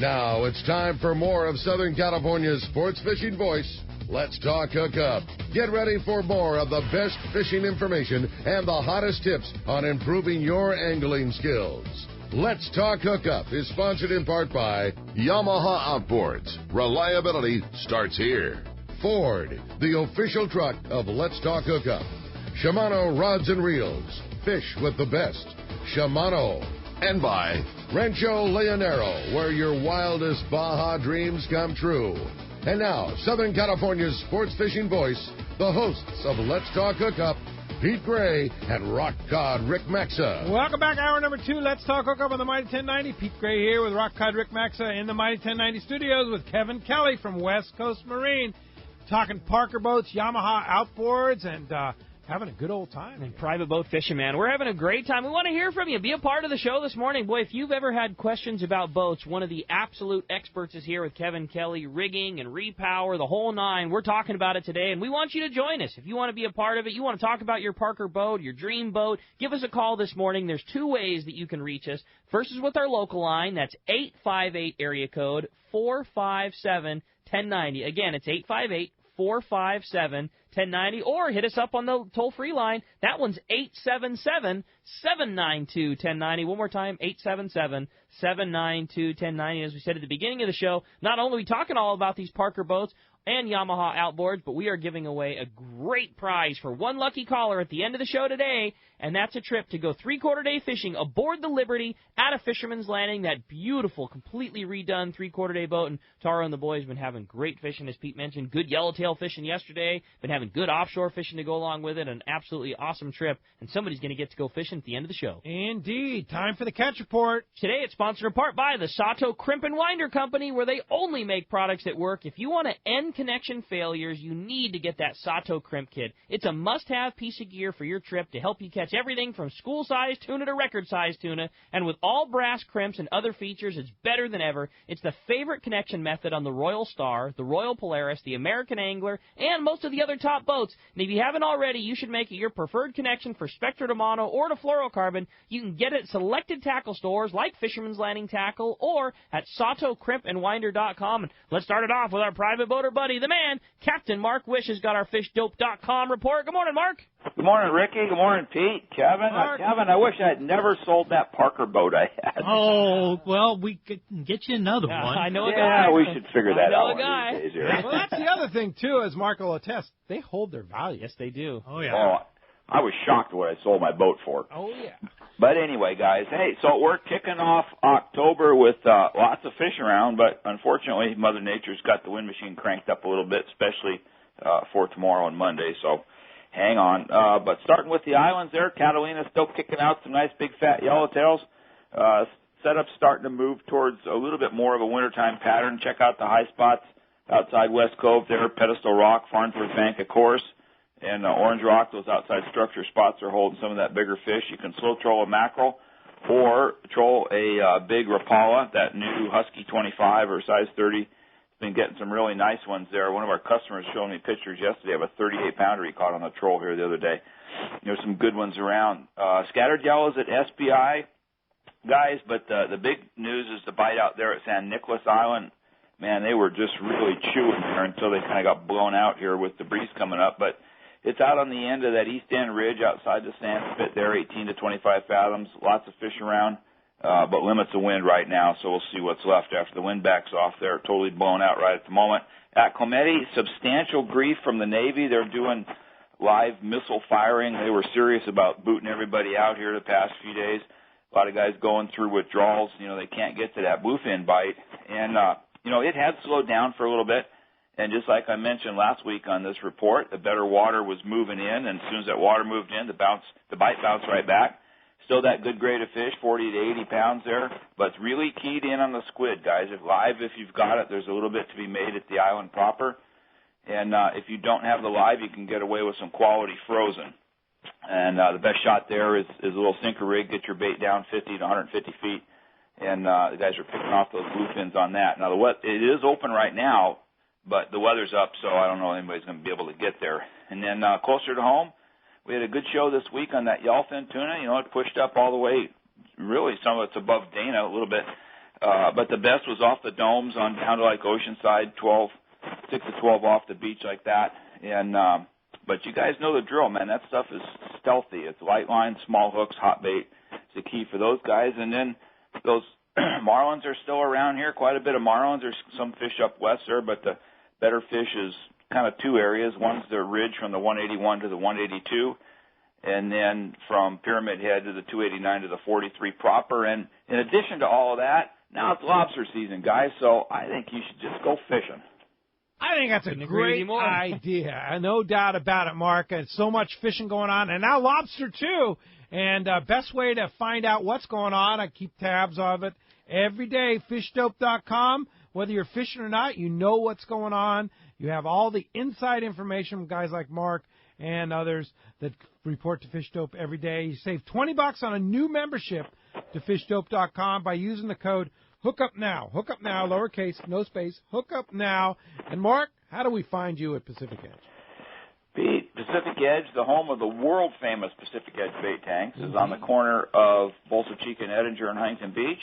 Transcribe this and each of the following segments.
Now it's time for more of Southern California's sports fishing voice. Let's talk Hookup. Get ready for more of the best fishing information and the hottest tips on improving your angling skills. Let's Talk Hookup is sponsored in part by Yamaha Outboards. Reliability starts here. Ford, the official truck of Let's Talk Hookup. Shimano Rods and Reels. Fish with the best. Shimano. And by Rancho Leonero, where your wildest Baja dreams come true. And now, Southern California's sports fishing voice, the hosts of Let's Talk Hookup, Pete Gray and Rock Cod Rick Maxa. Welcome back, hour number 2. Let's Talk Hookup on the Mighty 1090. Pete Gray here with Rock Cod Rick Maxa in the Mighty 1090 studios with Kevin Kelly from West Coast Marine, talking Parker boats, Yamaha outboards, and having a good old time. And private boat fishing, man. We're having a great time. We want to hear from you. Be a part of the show this morning. Boy, if you've ever had questions about boats, one of the absolute experts is here with Kevin Kelly, rigging and repower, the whole nine. We're talking about it today, and we want you to join us. If you want to be a part of it, you want to talk about your Parker boat, your dream boat, give us a call this morning. There's 2 ways that you can reach us. First is with our local line. That's 858 area code 457-1090. Again, it's 858-457-1090, or hit us up on the toll-free line. That one's 877-792-1090. One more time, 877-792-1090. As we said at the beginning of the show, not only are we talking all about these Parker boats and Yamaha outboards, but we are giving away a great prize for one lucky caller at the end of the show today, and that's a trip to go 3/4 day fishing aboard the Liberty at a Fisherman's Landing, that beautiful, completely redone 3/4 day boat. And Taro and the boys have been having great fishing, as Pete mentioned. Good yellowtail fishing yesterday, been having good offshore fishing to go along with it, an absolutely awesome trip, and somebody's going to get to go fishing at the end of the show. Indeed. Time for the catch report. Today it's sponsored in part by the Sato Crimp and Winder Company, where they only make products that work. If you want to end connection failures, you need to get that Sato Crimp Kit. It's a must-have piece of gear for your trip to help you catch everything from school-sized tuna to record-sized tuna, and with all brass crimps and other features, it's better than ever. It's the favorite connection method on the Royal Star, the Royal Polaris, the American Angler, and most of the other top boats. And if you haven't already, you should make it your preferred connection for Spectra to Mono or to fluorocarbon. You can get it at selected tackle stores like Fisherman's Landing Tackle or at SatoCrimpandWinder.com. And let's start it off with our private boater buddy, the man, Captain Mark Wish, has got our FishDope.com report. Good morning, Mark. Good morning, Ricky. Good morning, Pete. Kevin. Kevin, I wish I had never sold that Parker boat I had. Oh, well, we can get you another one. I know a guy. Yeah, we should figure that out. I know a guy. Days here. Well, that's the other thing, too, as Mark will attest. They hold their value. Yes, they do. Oh, yeah. Oh, I was shocked at what I sold my boat for. Oh, yeah. But anyway, guys, hey, so we're kicking off October with lots of fish around, but unfortunately Mother Nature's got the wind machine cranked up a little bit, especially for tomorrow and Monday, so hang on. But starting with the islands there, Catalina's still kicking out some nice big fat yellowtails. Setup's starting to move towards a little bit more of a wintertime pattern. Check out the high spots outside West Cove there, Pedestal Rock, Farnsworth Bank, of course. And Orange Rock, those outside structure spots are holding some of that bigger fish. You can slow troll a mackerel or troll a big Rapala, that new Husky 25 or size 30. Been getting some really nice ones there. One of our customers showed me pictures yesterday of a 38-pounder he caught on the troll here the other day. There's some good ones around. Scattered yellows at SBI, guys, but the big news is the bite out there at San Nicolas Island. Man, they were just really chewing there until they kind of got blown out here with the breeze coming up. But it's out on the end of that east end ridge outside the sand spit there, 18 to 25 fathoms. Lots of fish around, but limits of wind right now, so we'll see what's left after the wind backs off there. Totally blown out right at the moment. At Clemente, substantial grief from the Navy. They're doing live missile firing. They were serious about booting everybody out here the past few days. A lot of guys going through withdrawals. You know, they can't get to that bluefin bite. And, it had slowed down for a little bit. And just like I mentioned last week on this report, the better water was moving in, and as soon as that water moved in, the bite bounced right back. Still that good grade of fish, 40 to 80 pounds there, but it's really keyed in on the squid, guys. If you've got it, there's a little bit to be made at the island proper. And if you don't have the live, you can get away with some quality frozen. And the best shot there is a little sinker rig. Get your bait down 50 to 150 feet, and the guys are picking off those bluefins on that. Now, it is open right now, but the weather's up, so I don't know if anybody's going to be able to get there. And then closer to home, we had a good show this week on that yellowfin tuna. It pushed up all the way, really some of it's above Dana a little bit. But the best was off the domes on down to like Oceanside, 6 to 12 off the beach like that. And but you guys know the drill, man. That stuff is stealthy. It's light line, small hooks, hot bait. It's the key for those guys. And then those marlins are still around here. Quite a bit of marlins. There's some fish up west there, but the better fish is kind of two areas. One's the ridge from the 181 to the 182, and then from Pyramid Head to the 289 to the 43 proper. And in addition to all of that, now it's lobster season, guys, so I think you should just go fishing. I think that's a great idea. No doubt about it, Mark. There's so much fishing going on, and now lobster, too. And best way to find out what's going on, I keep tabs of it every day, fishdope.com. Whether you're fishing or not, you know what's going on. You have all the inside information from guys like Mark and others that report to Fish Dope every day. You save $20 on a new membership to fishdope.com by using the code HookUpNow. HookUpNow, lowercase, no space, HookUpNow. And, Mark, how do we find you at Pacific Edge? Pete, Pacific Edge, the home of the world-famous Pacific Edge bait tanks, is on the corner of Bolsa Chica and Edinger and Huntington Beach.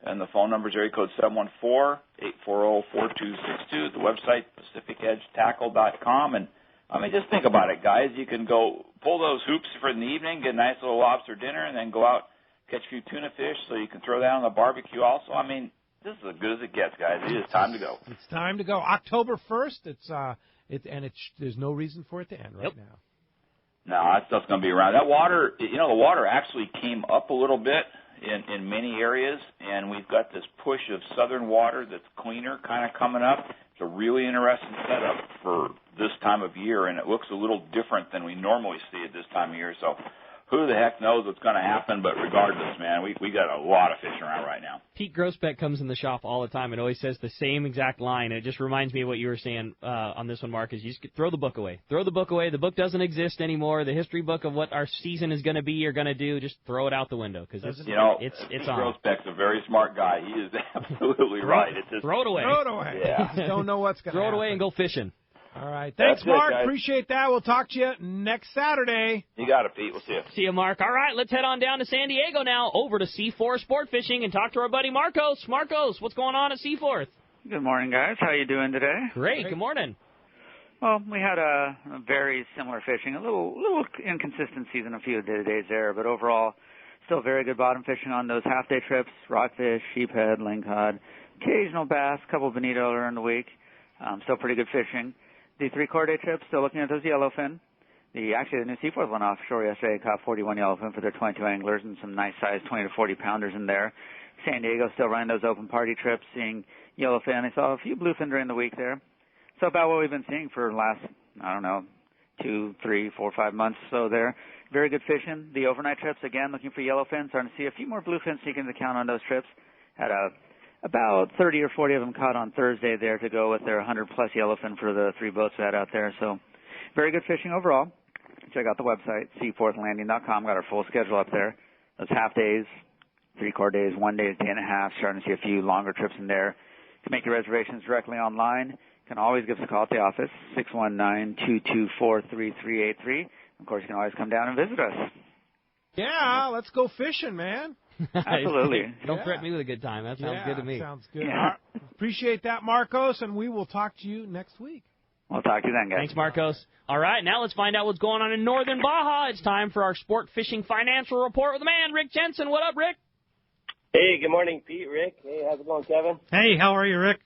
And the phone number is area code 714-840-4262. The website, PacificEdgeTackle.com. And I mean, just think about it, guys. You can go pull those hoops for in the evening, get a nice little lobster dinner, and then go out, catch a few tuna fish so you can throw that on the barbecue also. I mean, this is as good as it gets, guys. It is time to go. It's time to go. October 1st, there's no reason for it to end right now. No, that stuff's going to be around. That water, the water actually came up a little bit in many areas, and we've got this push of southern water that's cleaner kind of coming up. It's a really interesting setup for this time of year, and it looks a little different than we normally see at this time of year. So who the heck knows what's going to happen, but regardless, man, we got a lot of fish around right now. Pete Grossbeck comes in the shop all the time and always says the same exact line. It just reminds me of what you were saying on this one, Mark, is you just throw the book away. Throw the book away. The book doesn't exist anymore. The history book of what our season is going to be or going to do, just throw it out the window because it's on. Grossbeck's a very smart guy. He is absolutely right. It's just, throw it away. Throw it away. Yeah. Don't know what's going to happen. Throw it away and go fishing. All right. Thanks, Mark. Guys. Appreciate that. We'll talk to you next Saturday. You got it, Pete. We'll see you. See you, Mark. All right, let's head on down to San Diego now, over to Seaforth Sport Fishing and talk to our buddy Marcos. Marcos, what's going on at Seaforth? Good morning, guys. How you doing today? Great. Good morning. Well, we had a very similar fishing, a little inconsistencies in a few of the days there, but overall, still very good bottom fishing on those half-day trips, rockfish, sheephead, lingcod, occasional bass, couple bonito during the week. Still pretty good fishing. The 3-quarter day trip, still looking at those yellowfin. Actually, the new Seaforth went offshore yesterday, caught 41 yellowfin for their 22 anglers and some nice size 20 to 40 pounders in there. San Diego still running those open party trips, seeing yellowfin. I saw a few bluefin during the week there. So about what we've been seeing for the last, 2, 3, 4, 5 months or so there. Very good fishing. The overnight trips, again, looking for yellowfin. Starting to see a few more bluefin sneaking into count on those trips. Had about 30 or 40 of them caught on Thursday there to go with their 100-plus yellowfin for the 3 boats we had out there. So very good fishing overall. Check out the website, seaforthlanding.com. Got our full schedule up there. Those half days, 3-quarter days, 1 day, day and a half. Starting to see a few longer trips in there. You can make your reservations directly online. You can always give us a call at the office, 619-224-3383. Of course, you can always come down and visit us. Yeah, let's go fishing, man. Absolutely. Don't threaten me with a good time. That sounds good to me. Sounds good. Yeah. Appreciate that, Marcos, and we will talk to you next week. We'll talk to you then, guys. Thanks, Marcos. All right, now let's find out what's going on in northern Baja. It's time for our sport fishing financial report with the man, Rick Jensen. What up, Rick? Hey, good morning, Pete, Rick. Hey, how's it going, Kevin? Hey, how are you, Rick?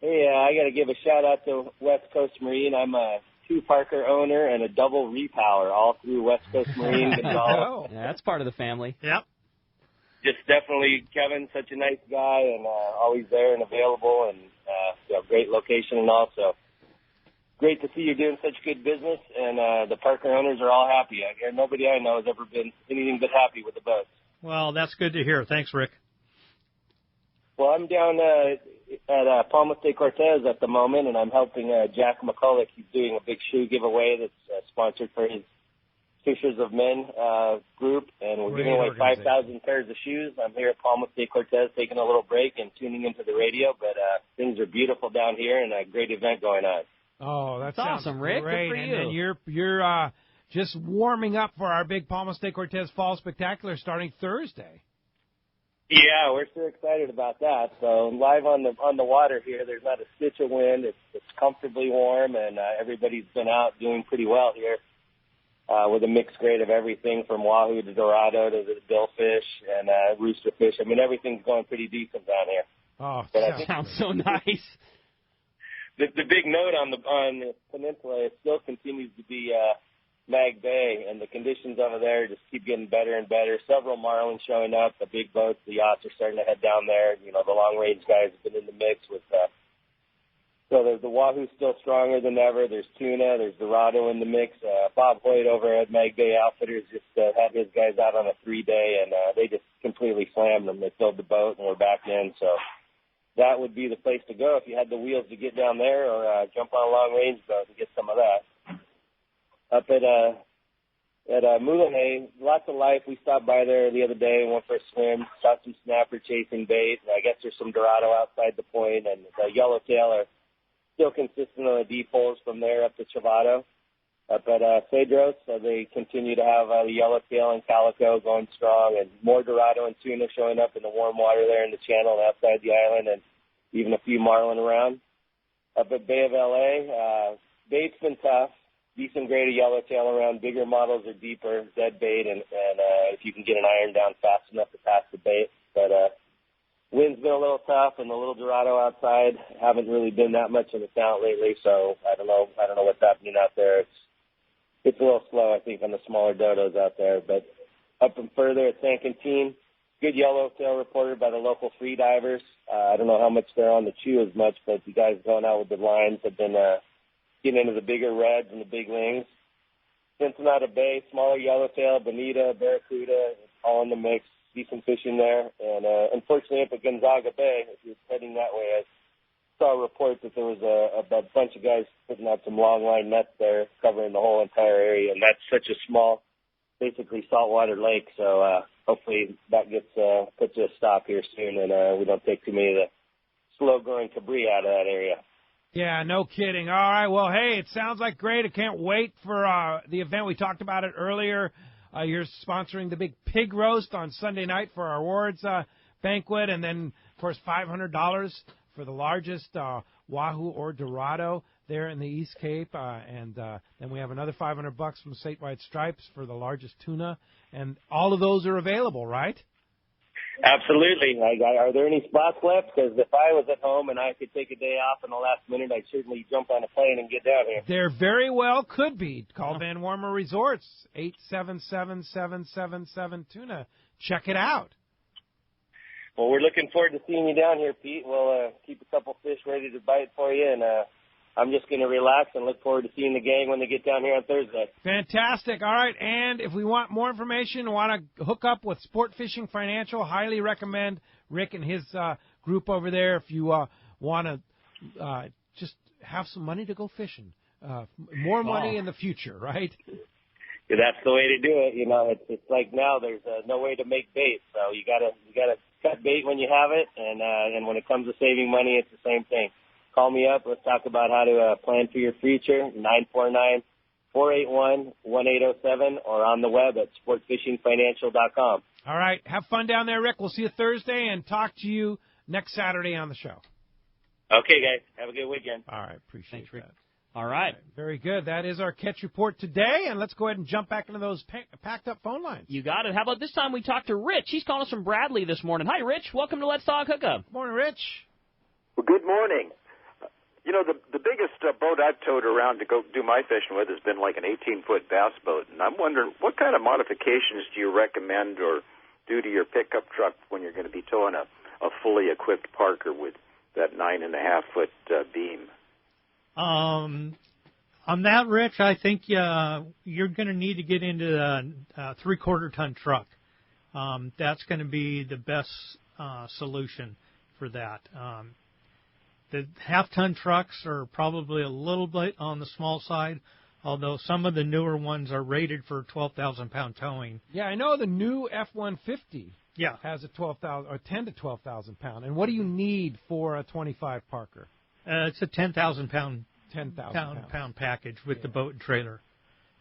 Hey, I got to give a shout-out to West Coast Marine. I'm a 2-Parker owner and a double repower all through West Coast Marine. Yeah, that's part of the family. Yep. Just definitely, Kevin, such a nice guy and always there and available and great location and all. So great to see you're doing such good business, and the Parker owners are all happy. Nobody I know has ever been anything but happy with the boats. Well, that's good to hear. Thanks, Rick. Well, I'm down at Palmas de Cortez at the moment, and I'm helping Jack McCulloch. He's doing a big shoe giveaway that's sponsored for his Fishers of Men group, and we're giving away 5,000 pairs of shoes. I'm here at Palmas de Cortez taking a little break and tuning into the radio, but things are beautiful down here and a great event going on. Oh, that's awesome, Rick. Great. Good for you. And you're just warming up for our big Palmas de Cortez Fall Spectacular starting Thursday. Yeah, we're so excited about that. So live on the water here, there's not a stitch of wind. It's comfortably warm, and everybody's been out doing pretty well here with a mixed grade of everything from wahoo to dorado to the billfish and roosterfish. I mean, everything's going pretty decent down here. Oh, that sounds so nice. The big note on the peninsula, it still continues to be Mag Bay, and the conditions over there just keep getting better and better. Several marlin showing up. The big boats, the yachts are starting to head down there. You know, the long-range guys have been in the mix with so the wahoo's still stronger than ever. There's tuna. There's dorado in the mix. Bob Hoyt over at Mag Bay Outfitters just had his guys out on a 3-day, and they just completely slammed them. They filled the boat, and we're back in. So that would be the place to go if you had the wheels to get down there, or jump on a long-range boat and get some of that. Up at Mulaney, lots of life. We stopped by there the other day and went for a swim, saw some snapper chasing bait. I guess there's some dorado outside the point, and the yellowtail are still consistent on the deep holes from there up to Travado. Up at Cedros, they continue to have the yellowtail and calico going strong, and more dorado and tuna showing up in the warm water there in the channel and outside the island, and even a few marlin around. Up at Bay of LA, bait's been tough. Decent grade of yellowtail around. Bigger models are deeper, dead bait, and if you can get an iron down fast enough to pass the bait. But wind's been a little tough, and the little dorado outside haven't really been that much of a count lately. So I don't know what's happening out there. It's a little slow, I think, on the smaller dodos out there. But up and further at San Quintin, good yellowtail reported by the local free divers. I don't know how much they're on the chew as much, but the guys going out with the lines have been getting into the bigger reds and the big lings. Cincinnati Bay, smaller yellowtail, bonita, barracuda, all in the mix. Decent fishing there. And unfortunately, up at Gonzaga Bay, if you're heading that way, I saw a report that there was a bunch of guys putting out some long line nets there covering the whole entire area. And that's such a small, basically saltwater lake. So hopefully that gets put to a stop here soon, and we don't take too many of the slow-growing cabri out of that area. Yeah, no kidding. All right, well, hey, it sounds like great. I can't wait for the event. We talked about it earlier. You're sponsoring the big pig roast on Sunday night for our awards banquet, and then, of course, $500 for the largest wahoo or dorado there in the East Cape, and then we have another $500 from Statewide Stripes for the largest tuna, and all of those are available, right? Absolutely. Are there any spots left? Because if I was at home and I could take a day off in the last minute, I'd certainly jump on a plane and get down here. There very well could be. Call Van Warmer Resorts, 877-777-TUNA. Check it out. Well, we're looking forward to seeing you down here, Pete. We'll keep a couple fish ready to bite for you, and I'm just going to relax and look forward to seeing the gang when they get down here on Thursday. Fantastic. All right, and if we want more information, want to hook up with Sport Fishing Financial, highly recommend Rick and his group over there if you want to just have some money to go fishing. More money in the future, right? Yeah, that's the way to do it. You know, it's like now there's no way to make bait, so you gotta cut bait when you have it, and when it comes to saving money, it's the same thing. Call me up. Let's talk about how to plan for your future, 949-481-1807, or on the web at sportfishingfinancial.com. All right. Have fun down there, Rick. We'll see you Thursday and talk to you next Saturday on the show. Okay, guys. Have a good weekend. All right. Appreciate that. All right. Very good. That is our catch report today, and let's go ahead and jump back into those packed-up phone lines. You got it. How about this time we talk to Rich? He's calling us from Bradley this morning. Hi, Rich. Welcome to Let's Talk Hookup. Morning, Rich. Well, good morning. You know, the biggest boat I've towed around to go do my fishing with has been like an 18-foot bass boat, and I'm wondering what kind of modifications do you recommend or do to your pickup truck when you're going to be towing a fully equipped Parker with that 9.5-foot beam? On that, Rich, I think you're going to need to get into a 3/4-ton truck. That's going to be the best solution for that. The half-ton trucks are probably a little bit on the small side, although some of the newer ones are rated for 12,000-pound towing. Yeah, I know the new F-150 has a 10 to 12,000 pound. And what do you need for a 25 Parker? It's a 10,000 pound pound package with the boat and trailer.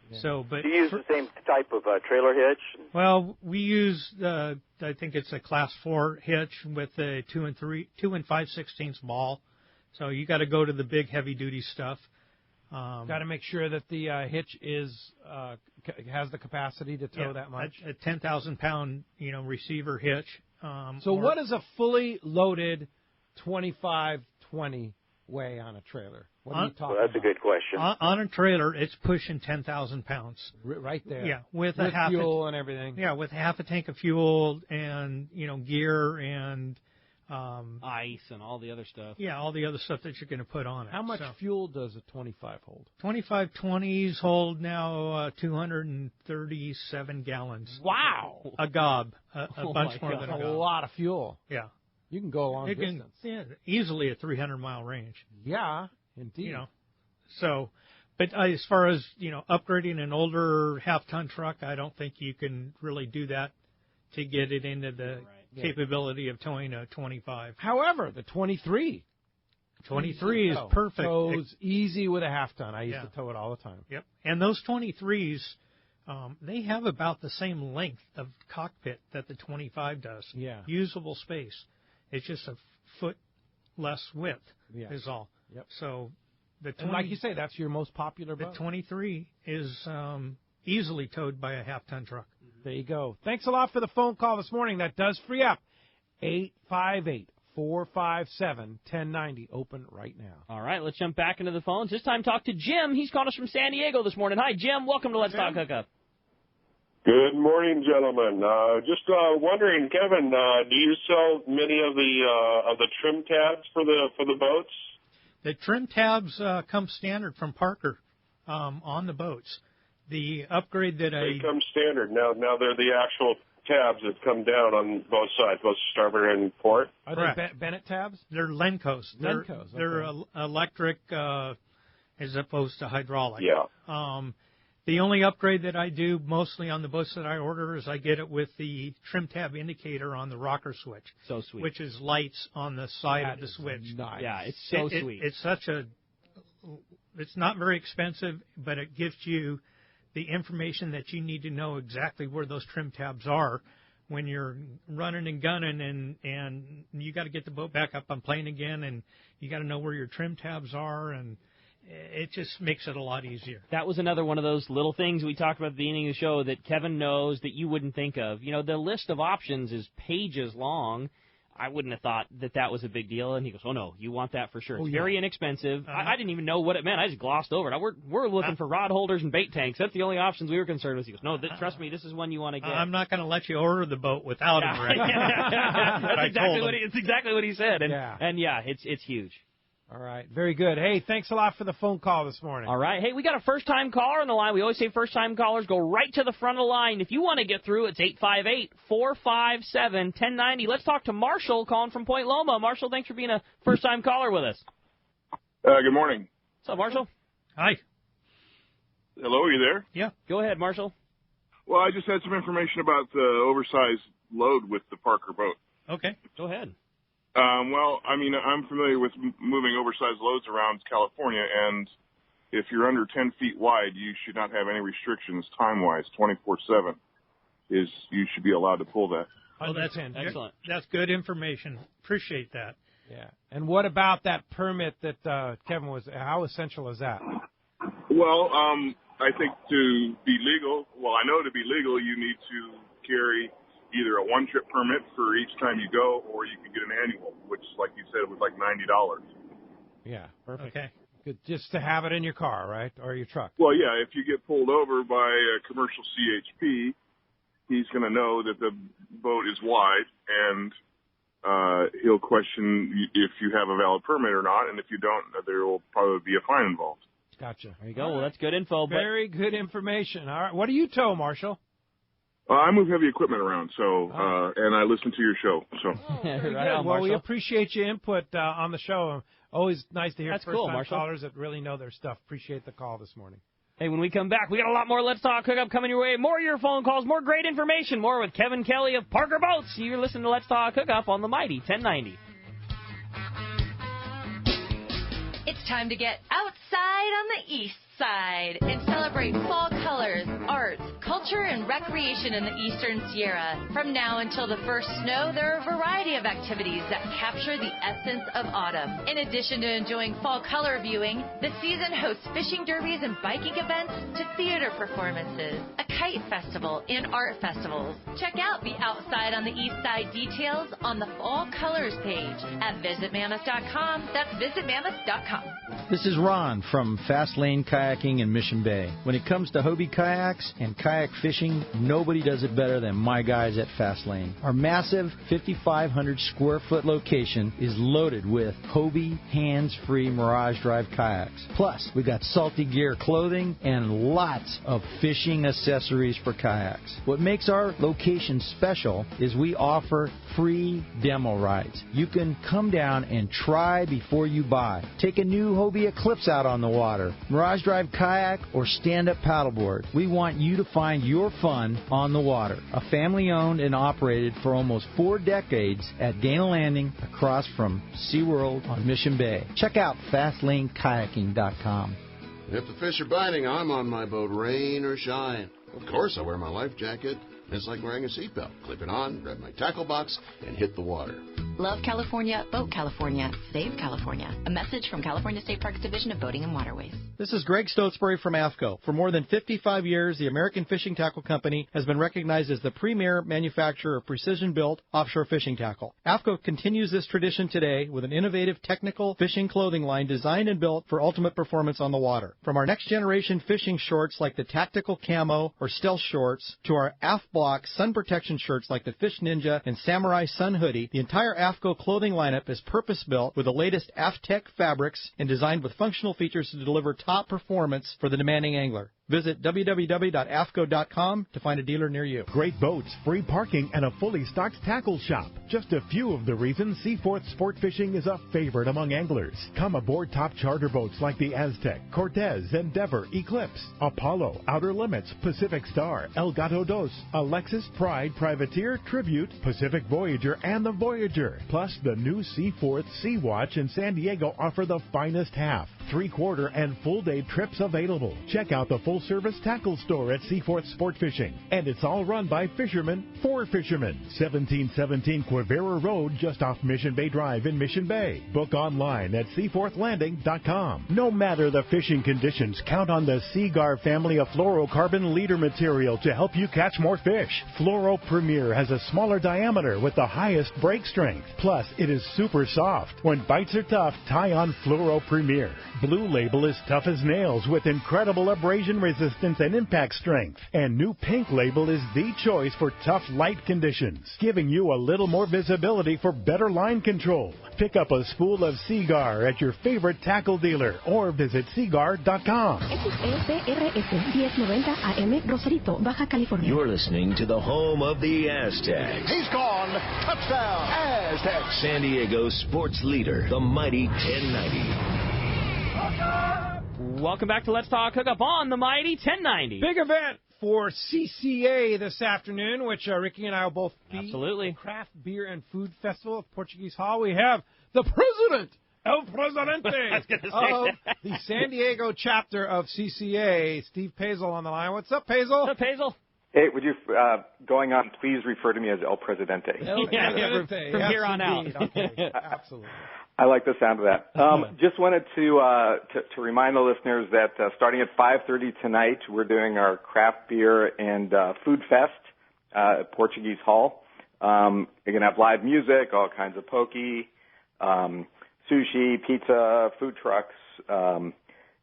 Yeah. So, but do you use the same type of trailer hitch? Well, we use I think it's a Class 4 hitch with a 2 and 5/16 ball. So you got to go to the big heavy duty stuff. Got to make sure that the hitch has the capacity to tow that much. A 10,000 pound receiver hitch. So what is a fully loaded 25/20 weigh on a trailer? What are you talking that's about? A good question. On a trailer, it's pushing 10,000 pounds. Right there. Yeah, with fuel and everything. Yeah, with half a tank of fuel and gear and ice and all the other stuff. Yeah, all the other stuff that you're going to put on it. How much fuel does a 25 hold? 25/20s hold now 237 gallons. Wow. A gob. A bunch more than a gob. A lot of fuel. Yeah. You can go a long distance. Easily a 300-mile range. Yeah, indeed. So, but as far as, upgrading an older half-ton truck, I don't think you can really do that to get it into the capability of towing a 25. However, the 23 is perfect. Tows easy with a half-ton. I used to tow it all the time. Yep. And those 23s, they have about the same length of cockpit that the 25 does. Yeah. Usable space. It's just a foot less width is all. Yep. So and like you say, that's your most popular boat. The 23 is easily towed by a half-ton truck. There you go. Thanks a lot for the phone call this morning. That does free up. 858-457-1090. Open right now. All right, let's jump back into the phones. This time talk to Jim. He's called us from San Diego this morning. Hi, Jim. Welcome to Let's Talk Hookup. Good morning, gentlemen. Just wondering, Kevin, do you sell many of the trim tabs for the boats? The trim tabs come standard from Parker on the boats. The upgrade that they come standard now. They're the actual tabs that come down on both sides, both starboard and port. Are they Bennett tabs? They're Lencos. Lencos. They're electric as opposed to hydraulic. Yeah. The only upgrade that I do mostly on the boats that I order is I get it with the trim tab indicator on the rocker switch. So sweet. Which is lights on the side of the switch. Nice. Yeah, it's so sweet. It's not very expensive, but it gives you the information that you need to know exactly where those trim tabs are when you're running and gunning and you got to get the boat back up on plane again, and you got to know where your trim tabs are, and it just makes it a lot easier. That was another one of those little things we talked about at the beginning of the show that Kevin knows that you wouldn't think of. The list of options is pages long. I wouldn't have thought that was a big deal. And he goes, oh, no, you want that for sure. It's very inexpensive. I didn't even know what it meant. I just glossed over it. We're looking for rod holders and bait tanks. That's the only options we were concerned with. He goes, no, trust me, this is one you want to get. I'm not going to let you order the boat without him, right? That's exactly what he said. And it's huge. All right. Very good. Hey, thanks a lot for the phone call this morning. All right. Hey, we got a first-time caller on the line. We always say first-time callers go right to the front of the line. If you want to get through, it's 858-457-1090. Let's talk to Marshall calling from Point Loma. Marshall, thanks for being a first-time caller with us. Good morning. What's up, Marshall? Hi. Hello, are you there? Yeah. Go ahead, Marshall. Well, I just had some information about the oversized load with the Parker boat. Okay. Go ahead. Well, I mean, I'm familiar with moving oversized loads around California, and if you're under 10 feet wide, you should not have any restrictions time-wise. 24/7 you should be allowed to pull that. Oh, that's excellent. That's good information. Appreciate that. Yeah. And what about that permit that Kevin how essential is that? Well, I think to be legal, I know to be legal, you need to carry either a one-trip permit for each time you go, or you can get an annual, which, like you said, was like $90. Yeah, perfect. Okay. Good, just to have it in your car, right, or your truck. Well, yeah, if you get pulled over by a commercial CHP, he's going to know that the boat is wide, and he'll question if you have a valid permit or not, and if you don't, there will probably be a fine involved. Gotcha. There you go. Well, that's good info. Very good information. All right. What do you tow, Marshall? I move heavy equipment around, and I listen to your show. So, very right good. on, Well, we appreciate your input on the show. Always nice to hear first-time callers that really know their stuff. Appreciate the call this morning. Hey, when we come back, we got a lot more Let's Talk Hookup coming your way. More of your phone calls, more great information, more with Kevin Kelly of Parker Boats. You're listening to Let's Talk Hookup on the Mighty 1090. It's time to get outside on the east outside and celebrate fall colors, arts, culture, and recreation in the Eastern Sierra. From now until the first snow, there are a variety of activities that capture the essence of autumn. In addition to enjoying fall color viewing, the season hosts fishing derbies and biking events to theater performances, a kite festival, and art festivals. Check out the Outside on the East Side details on the Fall Colors page at visitmammoth.com. That's visitmammoth.com. This is Ron from Fast Lane Kayaking in Mission Bay. When it comes to Hobie kayaks and kayak fishing, nobody does it better than my guys at Fast Lane. Our massive 5,500 square foot location is loaded with Hobie hands-free Mirage Drive kayaks. Plus, we've got Salty Gear clothing and lots of fishing accessories for kayaks. What makes our location special is we offer free demo rides. You can come down and try before you buy. Take a new Hobie Eclipse out on the water, Mirage Drive kayak, or stand-up paddleboard. We want you to find your fun on the water. A family-owned and operated for almost 4 decades at Dana Landing across from SeaWorld on Mission Bay. Check out FastLaneKayaking.com. If the fish are biting, I'm on my boat, rain or shine. Of course, I wear my life jacket. It's like wearing a seatbelt. Clip it on, grab my tackle box, and hit the water. Love California, vote California, save California. A message from California State Parks Division of Boating and Waterways. This is Greg Stotesbury from AFCO. For more than 55 years, the American Fishing Tackle Company has been recognized as the premier manufacturer of precision-built offshore fishing tackle. AFCO continues this tradition today with an innovative technical fishing clothing line designed and built for ultimate performance on the water. From our next-generation fishing shorts like the Tactical Camo or Stealth Shorts to our AF-Block sun protection shirts like the Fish Ninja and Samurai Sun Hoodie, the entire AFCO clothing lineup is purpose-built with the latest AFTech fabrics and designed with functional features to deliver top performance for the demanding angler. Visit www.afco.com to find a dealer near you. Great boats, free parking, and a fully stocked tackle shop. Just a few of the reasons Seaforth Sport Fishing is a favorite among anglers. Come aboard top charter boats like the Aztec, Cortez, Endeavor, Eclipse, Apollo, Outer Limits, Pacific Star, El Gato Dos, Alexis, Pride, Privateer, Tribute, Pacific Voyager, and the Voyager. Plus, the new Seaforth Sea Watch in San Diego offer the finest half, 3/4, and full-day trips available. Check out the full-service tackle store at Seaforth Sport Fishing. And it's all run by fishermen for fishermen. 1717 Quivira Road, just off Mission Bay Drive in Mission Bay. Book online at seaforthlanding.com. No matter the fishing conditions, count on the Seagar family of fluorocarbon leader material to help you catch more fish. Fluoro Premier has a smaller diameter with the highest break strength. Plus, it is super soft. When bites are tough, tie on Fluoro Premier. Blue Label is tough as nails with incredible abrasion resistance and impact strength. And new Pink Label is the choice for tough light conditions, giving you a little more visibility for better line control. Pick up a spool of Seagar at your favorite tackle dealer or visit seagar.com. XEPRS 1090 AM, Rosarito, Baja California. You're listening to the home of the Aztecs. He's gone. Touchdown, Aztecs. San Diego sports leader, the mighty 1090. Welcome back to Let's Talk Hookup on the mighty 1090. Big event for CCA this afternoon, which Ricky and I will both be. Absolutely. Craft Beer and Food Festival at Portuguese Hall. We have the president, El Presidente, of the San Diego chapter of CCA, Steve Pazel, on the line. What's up, Pazel? What's up, Pazel? Hey, would you, going on, please refer to me as El Presidente. El Presidente. From here on indeed. out. Okay. Absolutely. I like the sound of that. Just wanted to remind the listeners that starting at 5:30 tonight, we're doing our craft beer and food fest at Portuguese Hall. You're going to have live music, all kinds of pokey, sushi, pizza, food trucks.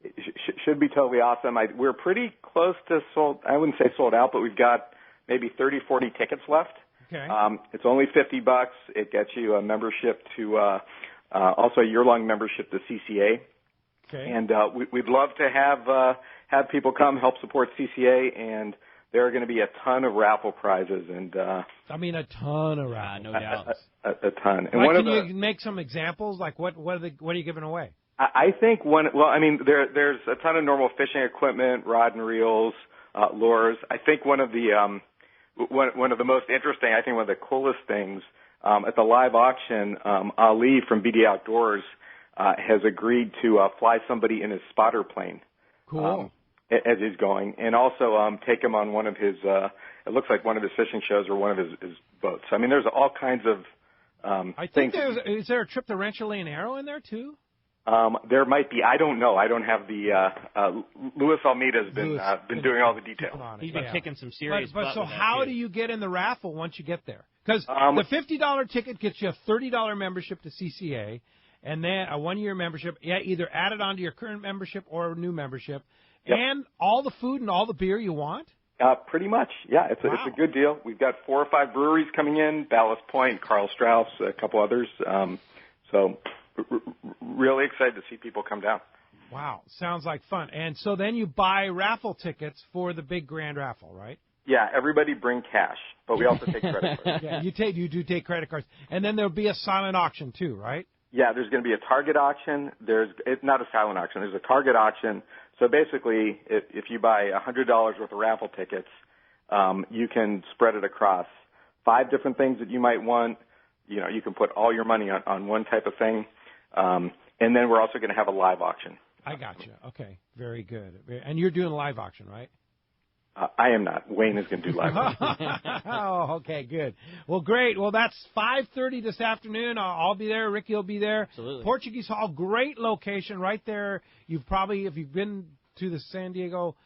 It should be totally awesome. We're pretty close to sold. I wouldn't say sold out, but we've got maybe 30, 40 tickets left. Okay. It's only $50. It gets you a membership to. Also a year-long membership to CCA. Okay. And we'd love to have people come help support CCA, and there are going to be a ton of raffle prizes. And I mean, a ton of raffles. No doubt. A ton. And can you make some examples? Like what are you giving away? I think there's a ton of normal fishing equipment, rod and reels, lures. I think one of the most interesting, I think one of the coolest things, at the live auction, Ali from BD Outdoors has agreed to fly somebody in his spotter plane Cool. As he's going, and also take him on one of his. It looks like one of his fishing shows or one of his boats. I mean, there's all kinds of I things. think is there a trip to Rancho Leonero in there too? There might be. I don't know. I don't have the. Luis Almeida's been doing all the details. He's been kicking some serious But butt so with that, how too. do you get in the raffle once you get there? Because the $50 ticket gets you a $30 membership to CCA, and then a 1-year membership. Yeah, either add it onto your current membership or a new membership, and all the food and all the beer you want. Pretty much, yeah. It's a good deal. We've got 4 or 5 breweries coming in: Ballast Point, Karl Strauss, a couple others. So really excited to see people come down. Wow, sounds like fun. And so then you buy raffle tickets for the big grand raffle, right? Yeah, everybody bring cash, but we also take credit cards. Yeah, you do take credit cards, and then there'll be a silent auction too, right? Yeah, there's going to be a target auction. It's not a silent auction. There's a target auction. So basically, if you buy $100 worth of raffle tickets, you can spread it across 5 different things that you might want. You know, you can put all your money on one type of thing, and then we're also going to have a live auction. I got you. Okay, very good. And you're doing a live auction, right? I am not. Wayne is going to do live auction. Oh, okay, good. Well, great. Well, that's 5:30 this afternoon. I'll be there. Ricky will be there. Absolutely. Portuguese Hall, great location right there. You've probably, if you've been to the San Diego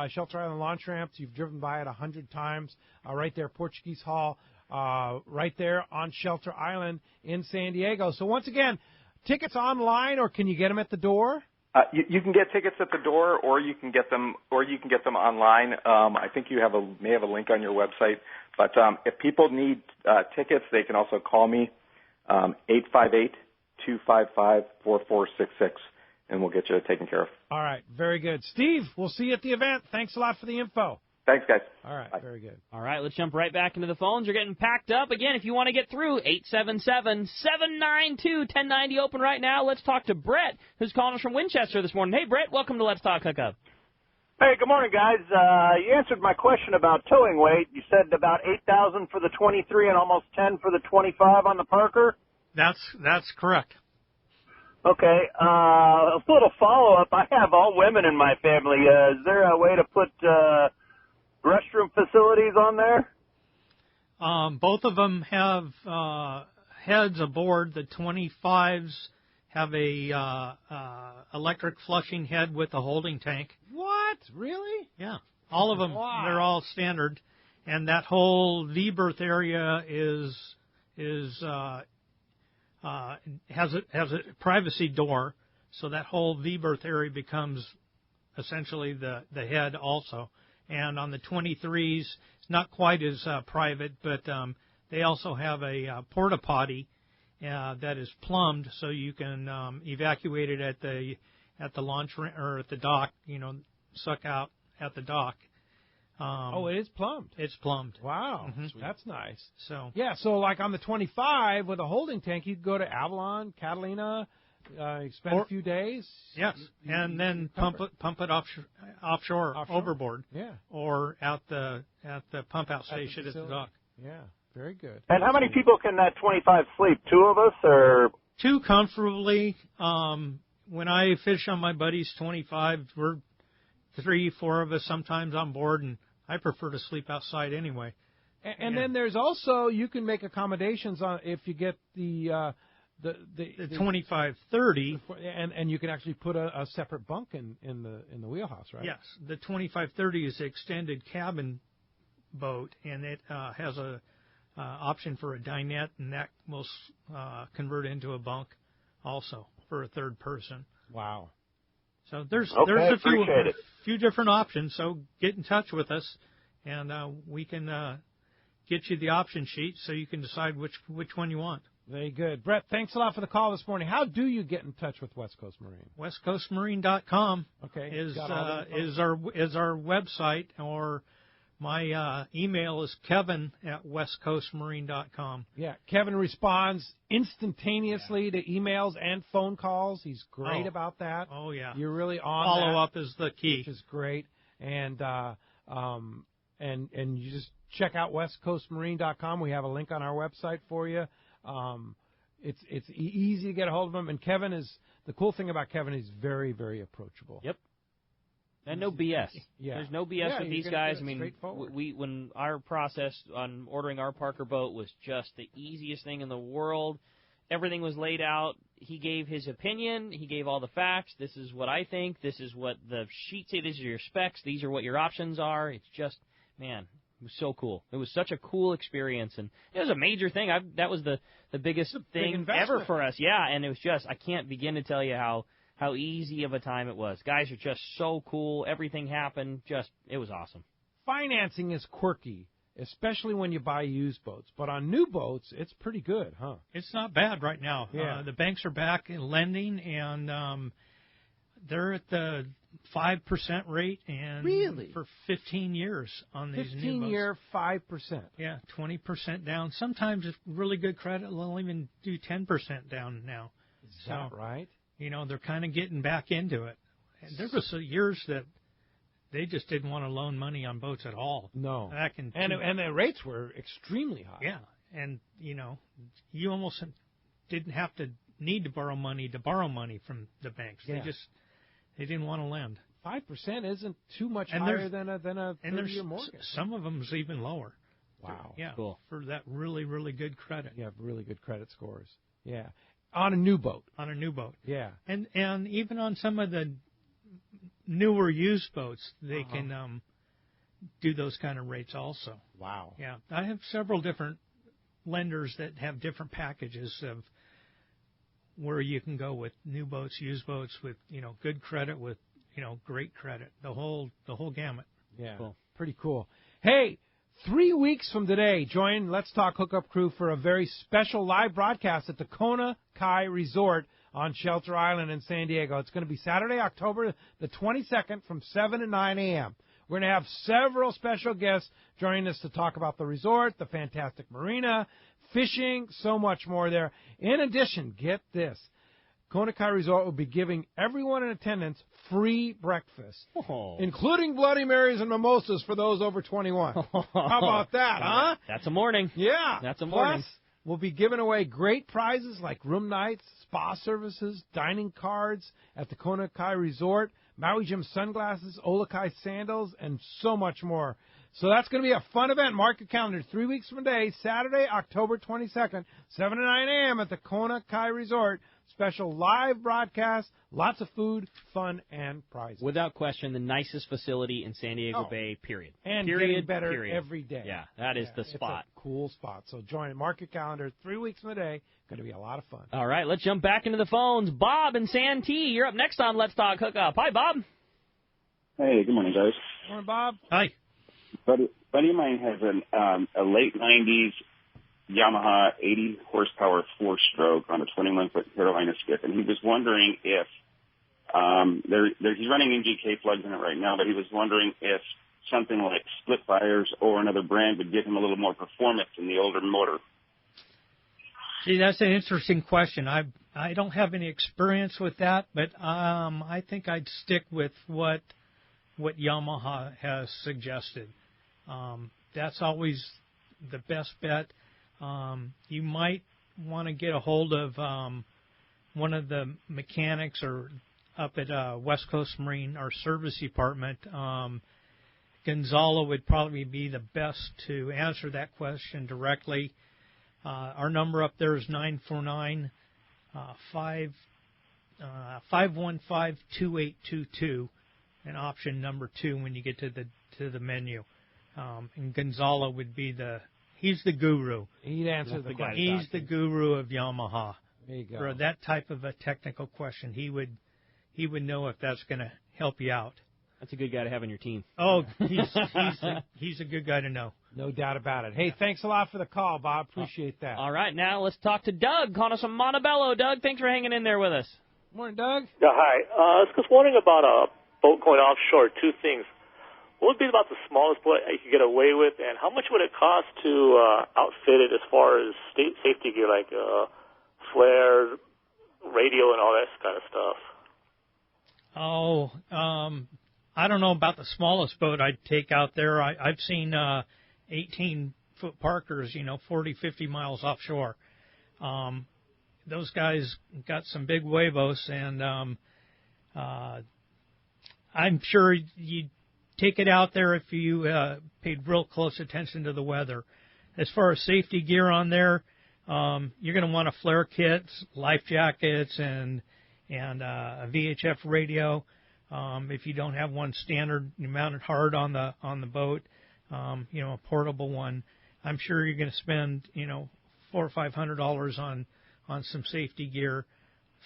Shelter Island launch ramps, you've driven by it 100 times. Right there, Portuguese Hall, right there on Shelter Island in San Diego. So once again, tickets online, or can you get them at the door? You can get tickets at the door, or you can get them online. I think you may have a link on your website. But if people need tickets, they can also call me 858-255-4466, and we'll get you taken care of. All right, very good. Steve, we'll see you at the event. Thanks a lot for the info. Thanks, guys. All right, very good. All right, let's jump right back into the phones. You're getting packed up. Again, if you want to get through, 877-792-1090 open right now. Let's talk to Brett, who's calling us from Winchester this morning. Hey, Brett, welcome to Let's Talk Hookup. Hey, good morning, guys. You answered my question about towing weight. You said about 8,000 for the 23 and almost 10 for the 25 on the Parker? That's correct. Okay. A little follow-up. I have all women in my family. Is there a way to put restroom facilities on there? Both of them have heads aboard. The 25s have a electric flushing head with a holding tank. What? Really? Yeah. All of them. Wow. They're all standard. And that whole V-berth area has a privacy door, so that whole V-berth area becomes essentially the head also. And on the 23s, it's not quite as private, but they also have a porta potty that is plumbed, so you can evacuate it at the launch or at the dock. You know, suck out at the dock. It is plumbed. It's plumbed. Wow, that's nice. So so like on the 25 with a holding tank, you could go to Avalon, Catalina. Spend a few days. Yes, and then pump it offshore, overboard. Yeah. Or at the pump out station at the dock. Yeah, very good. And how many people can that 25 sleep? 2 of us, or 2 comfortably? When I fish on my buddy's 25, we're 3, 4 of us sometimes on board, and I prefer to sleep outside anyway. And then there's also, you can make accommodations on if you get the 2530, and you can actually put a separate bunk in the wheelhouse, right? Yes, the 2530 is an extended cabin boat, and it has a option for a dinette, and that will convert into a bunk also for a third person. Wow! So there's a few different options. So get in touch with us, and we can get you the option sheet so you can decide which one you want. Very good. Brett, thanks a lot for the call this morning. How do you get in touch with West Coast Marine? WestCoastMarine.com is our website, or my email is kevin@westcoastmarine.com. Yeah, Kevin responds instantaneously to emails and phone calls. He's great about that. Oh, yeah. You're really on Follow-up is the key. Which is great. And you just check out westcoastmarine.com. We have a link on our website for you. It's easy to get a hold of him, and the cool thing about Kevin is very, very approachable. Yep. And no BS. Yeah. There's no BS with these guys. I mean, when our process on ordering our Parker boat was just the easiest thing in the world. Everything was laid out. He gave his opinion. He gave all the facts. This is what I think. This is what the sheets say. These are your specs. These are what your options are. It's just, man, it was so cool. It was such a cool experience, and it was a major thing. That was the biggest thing ever for us. Yeah, and it was just, I can't begin to tell you how easy of a time it was. Guys are just so cool. Everything happened. It was awesome. Financing is quirky, especially when you buy used boats. But on new boats, it's pretty good, huh? It's not bad right now. Yeah. The banks are back in lending, and they're at the 5% rate, and really? For 15 years on these new boats. 15-year, 5%. Yeah, 20% down. Sometimes if really good credit, they'll even do 10% down now. Is that right? You know, they're kind of getting back into it. And there was years that they just didn't want to loan money on boats at all. No. And the rates were extremely high. Yeah. And, you know, you almost didn't have to need to borrow money from the banks. Yeah. They didn't want to lend. 5% isn't too much higher than a 30-year mortgage. Some of them is even lower. Wow. Yeah. Cool. For that really, really good credit. You have really good credit scores. Yeah. On a new boat. On a new boat. Yeah. And even on some of the newer used boats, they can do those kind of rates also. Wow. Yeah. I have several different lenders that have different packages of where you can go with new boats, used boats, with, you know, good credit, with, you know, great credit, the whole gamut. Yeah. Cool. Pretty cool. Hey, 3 weeks from today, join Let's Talk Hookup crew for a very special live broadcast at the Kona Kai Resort on Shelter Island in San Diego. It's going to be Saturday, October the 22nd from 7 to 9 a.m. We're going to have several special guests joining us to talk about the resort, the fantastic marina, fishing, so much more there. In addition, get this, Kona Kai Resort will be giving everyone in attendance free breakfast, including Bloody Marys and mimosas for those over 21. How about that, huh? That's a morning. Yeah. That's a morning. Plus, we'll be giving away great prizes like room nights, spa services, dining cards at the Kona Kai Resort, Maui Jim sunglasses, Olokai sandals, and so much more. So that's going to be a fun event. Mark your calendar. 3 weeks from today, Saturday, October 22nd, 7 to 9 a.m. at the Kona Kai Resort. Special live broadcast, lots of food, fun, and prizes. Without question, the nicest facility in San Diego Bay, period. And period, getting better period. every day. Yeah, that is the spot. It's a cool spot. So join it. Mark your calendar. 3 weeks from today. Going to be a lot of fun. All right, let's jump back into the phones. Bob in Santee, you're up next on Let's Talk Hookup. Hi, Bob. Hey, good morning, guys. Morning, Bob. Hi. Buddy of mine has a late 90s Yamaha 80 horsepower 4-stroke on a 21-foot Carolina skiff, and he was wondering if he's running NGK plugs in it right now, but he was wondering if something like split fires or another brand would give him a little more performance in the older motor. See, that's an interesting question. I don't have any experience with that, but I think I'd stick with what Yamaha has suggested. That's always the best bet. You might want to get a hold of one of the mechanics or up at West Coast Marine, our service department. Gonzalo would probably be the best to answer that question directly. Our number up there is 949-515-2822, and option number 2 when you get to the menu. And Gonzalo would be he's the guru. He'd answer the question. He's the guru of Yamaha. There you go. For that type of a technical question, he would know if that's going to help you out. That's a good guy to have on your team. Oh, he's a good guy to know. No doubt about it. Hey, thanks a lot for the call, Bob. Appreciate that. All right, now let's talk to Doug, calling us from Montebello. Doug, thanks for hanging in there with us. Morning, Doug. Yeah, hi. I was just wondering about a boat going offshore. 2 things. What would be about the smallest boat you could get away with, and how much would it cost to outfit it as far as safety gear, like flare, radio, and all that kind of stuff? Oh, I don't know about the smallest boat I'd take out there. I've seen 18-foot Parkers, 40, 50 miles offshore. Those guys got some big huevos, and I'm sure you'd take it out there if you paid real close attention to the weather. As far as safety gear on there, you're going to want a flare kit, life jackets, and a VHF radio. If you don't have one standard, you mount it hard on the boat. A portable one. I'm sure you're going to spend $400 or $500 on some safety gear.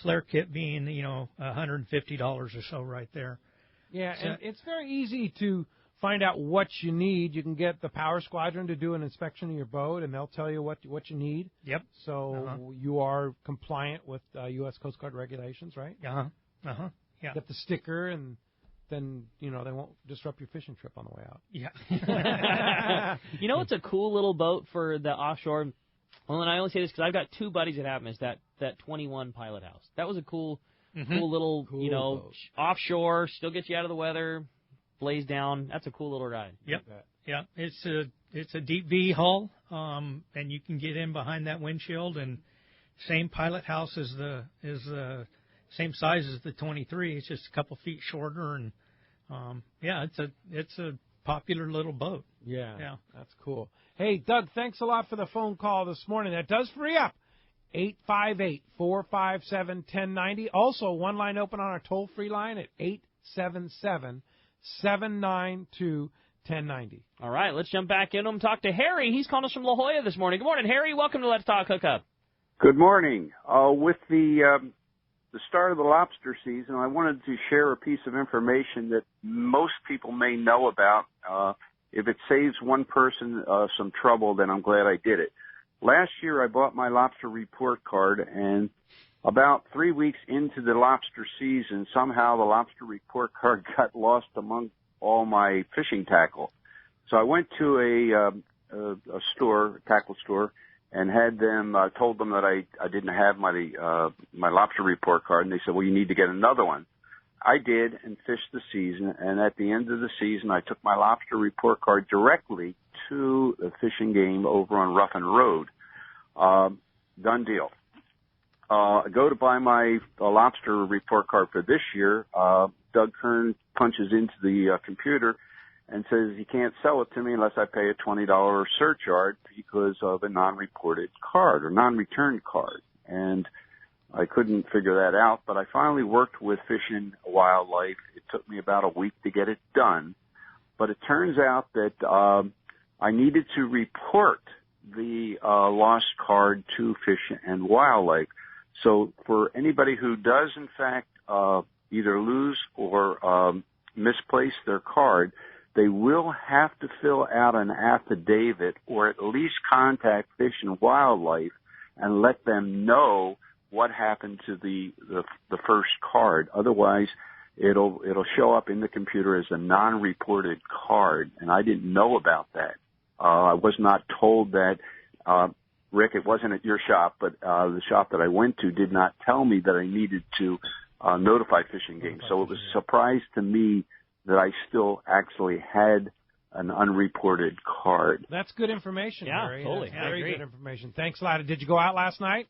Flare kit being $150 or so right there. Yeah, and it's very easy to find out what you need. You can get the Power Squadron to do an inspection of your boat, and they'll tell you what you need. Yep. So you are compliant with U.S. Coast Guard regulations, right? Yeah. Get the sticker, and then they won't disrupt your fishing trip on the way out. Yeah. It's a cool little boat for the offshore. Well, and I only say this because I've got two buddies that have them. Is that 21 Pilot House? That was a cool little boat. Offshore, still gets you out of the weather, blaze down. That's a cool little ride. Yep. Yeah. It's a deep V hull, and you can get in behind that windshield, and same Pilot House is the same size as the 23. It's just a couple feet shorter, and it's a popular little boat. Yeah, that's cool. Hey, Doug, thanks a lot for the phone call this morning. That does free up 858-457-1090. Also, one line open on our toll-free line at 877-792-1090. All right, let's jump back in and talk to Harry. He's calling us from La Jolla this morning. Good morning, Harry. Welcome to Let's Talk Hookup. Good morning. With the start of the lobster season, I wanted to share a piece of information that most people may know about. If it saves one person some trouble, then I'm glad I did it. Last year, I bought my lobster report card, and about 3 weeks into the lobster season, somehow the lobster report card got lost among all my fishing tackle. So I went to a tackle store, and had them told them that I didn't have my lobster report card, and they said, well, you need to get another one. I did, and fished the season, and at the end of the season, I took my lobster report card directly to the fishing game over on Ruffin Road. Done deal. I go to buy my lobster report card for this year. Doug Kern punches into the computer and says he can't sell it to me unless I pay a $20 surcharge because of a non-reported card or non-returned card. And I couldn't figure that out, but I finally worked with Fish and Wildlife. It took me about a week to get it done. But it turns out that I needed to report the lost card to Fish and Wildlife. So for anybody who does, in fact, either lose or misplace their card, they will have to fill out an affidavit or at least contact Fish and Wildlife and let them know what happened to the first card. Otherwise, it'll show up in the computer as a non-reported card, and I didn't know about that. I was not told that. Rick, it wasn't at your shop, but the shop that I went to did not tell me that I needed to notify Fishing Game. So it was a surprise to me that I still actually had an unreported card. That's good information, Yeah, Harry. totally. That's very good information. Thanks a lot. Did you go out last night?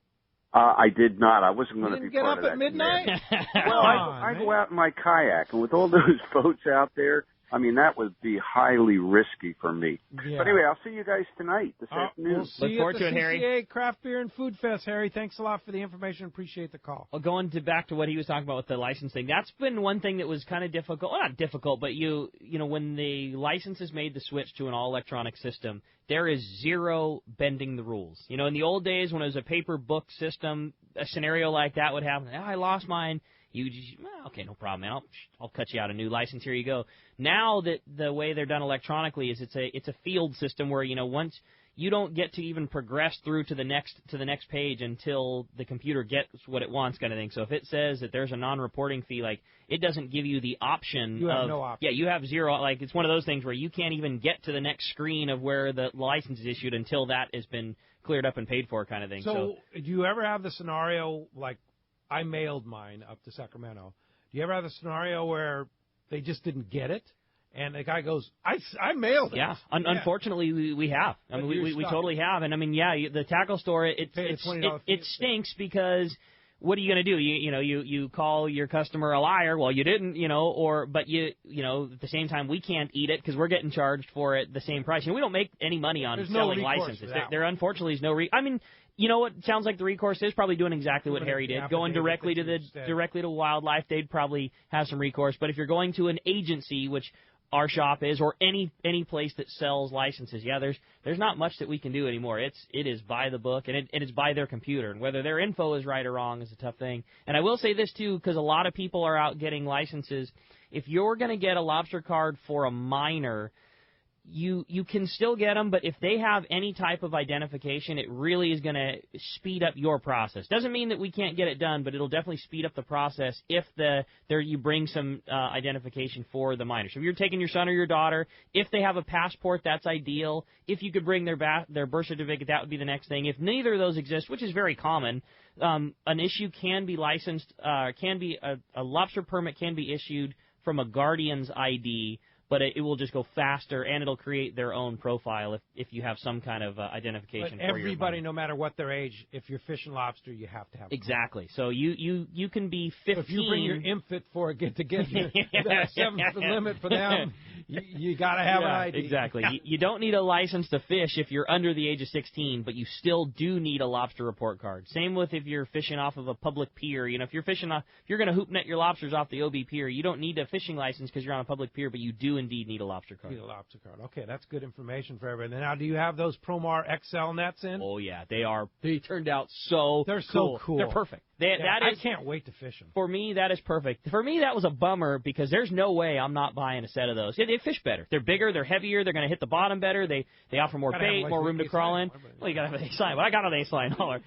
I did not. I wasn't going to be get part up of at that. midnight? Well, I go out in my kayak, and with all those boats out there, I mean, that would be highly risky for me. Yeah. But anyway, I'll see you guys tonight, this afternoon. We'll see Look you forward at the to it, CCA Harry. Craft Beer and Food Fest, Harry. Thanks a lot for the information. Appreciate the call. Well, going back to what he was talking about with the licensing, that's been one thing that was kind of difficult. Well, not difficult, but you know, when the licenses made the switch to an all-electronic system, there is zero bending the rules. You know, in the old days when it was a paper book system, a scenario like that would happen. I lost mine. You just, well, okay, no problem, man. I'll cut you out a new license. Here you go. Now that the way they're done electronically is it's a field system where, you know, once you don't get to even progress through to the next page until the computer gets what it wants, kind of thing. So if it says that there's a non-reporting fee, like, it doesn't give you the option. You have no option. Yeah, you have zero. Like, it's one of those things where you can't even get to the next screen of where the license is issued until that has been cleared up and paid for, kind of thing. So do you ever have the scenario like, I mailed mine up to Sacramento. Do you ever have a scenario where they just didn't get it, and the guy goes, I mailed it? Yeah, unfortunately, we have. I mean, we totally have. And, I mean, yeah, the tackle store, it stinks because what are you going to do? You call your customer a liar. Well, you didn't, but at the same time, we can't eat it because we're getting charged for it the same price. We don't make any money on selling licenses. There unfortunately is no you know what sounds like the recourse is? Probably doing exactly what Harry did, going directly to Wildlife. They'd probably have some recourse. But if you're going to an agency, which our shop is, or any place that sells licenses, there's not much that we can do anymore. It is by the book, and it's by their computer. And whether their info is right or wrong is a tough thing. And I will say this, too, because a lot of people are out getting licenses. If you're going to get a lobster card for a minor, you can still get them, but if they have any type of identification, it really is going to speed up your process. Doesn't mean that we can't get it done, but it'll definitely speed up the process if you bring some identification for the minor. So if you're taking your son or your daughter, if they have a passport, that's ideal. If you could bring their birth certificate, that would be the next thing. If neither of those exist, which is very common, an issue can be licensed, a lobster permit can be issued from a guardian's ID, but it will just go faster, and it'll create their own profile if you have some kind of identification. But everybody, no matter what their age, if you're fishing lobster, you have to have. Exactly. So you can be 15. So if you bring your infant for a get-together, that 7th limit for them, you got to have an ID. Exactly. You don't need a license to fish if you're under the age of 16, but you still do need a lobster report card. Same with if you're fishing off of a public pier. If you're if you're going to hoop net your lobsters off the OB pier, you don't need a fishing license because you're on a public pier, but you do indeed need a lobster card. Need a lobster card. Okay, that's good information for everybody. Now, do you have those Promar XL nets in? Oh yeah, they turned out so. They're so cool. They're perfect. I can't wait to fish them. For me, that is perfect. For me, that was a bummer because there's no way I'm not buying a set of those. Yeah, they fish better. They're bigger. They're heavier. They're going to hit the bottom better. They offer more bait, more room to crawl in. Well, you got to have an ace line. But I got an ace line hauler.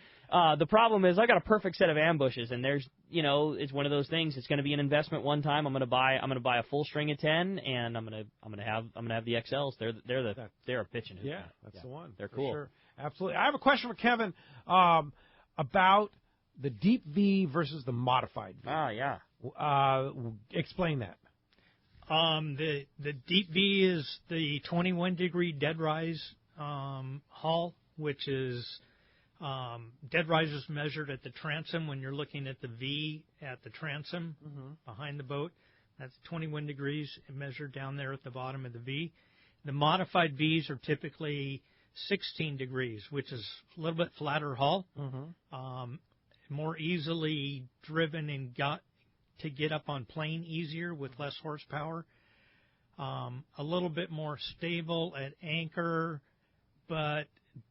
The problem is I got a perfect set of ambushes, and there's, it's one of those things. It's going to be an investment one time. I'm going to buy a full string of 10, and I'm going to have the XLs. They're a pitching. Yeah, that's the one. They're cool. Sure. Absolutely. I have a question for Kevin about the deep V versus the modified V. Yeah. Explain that. The deep V is the 21-degree dead rise hull, which is dead rise is measured at the transom when you're looking at the V at the transom behind the boat. That's 21 degrees measured down there at the bottom of the V. The modified Vs are typically 16 degrees, which is a little bit flatter hull, more easily driven and got to get up on plane easier with less horsepower, a little bit more stable at anchor, but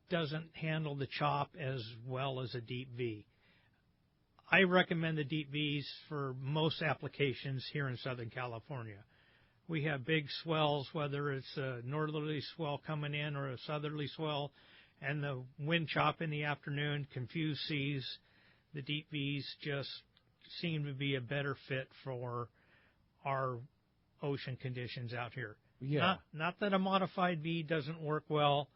doesn't handle the chop as well as a deep V. I recommend the deep Vs for most applications here in Southern California. We have big swells, whether it's a northerly swell coming in or a southerly swell, and the wind chop in the afternoon, confused seas. The deep Vs just seem to be a better fit for our ocean conditions out here. Yeah. Not that a modified V doesn't work well.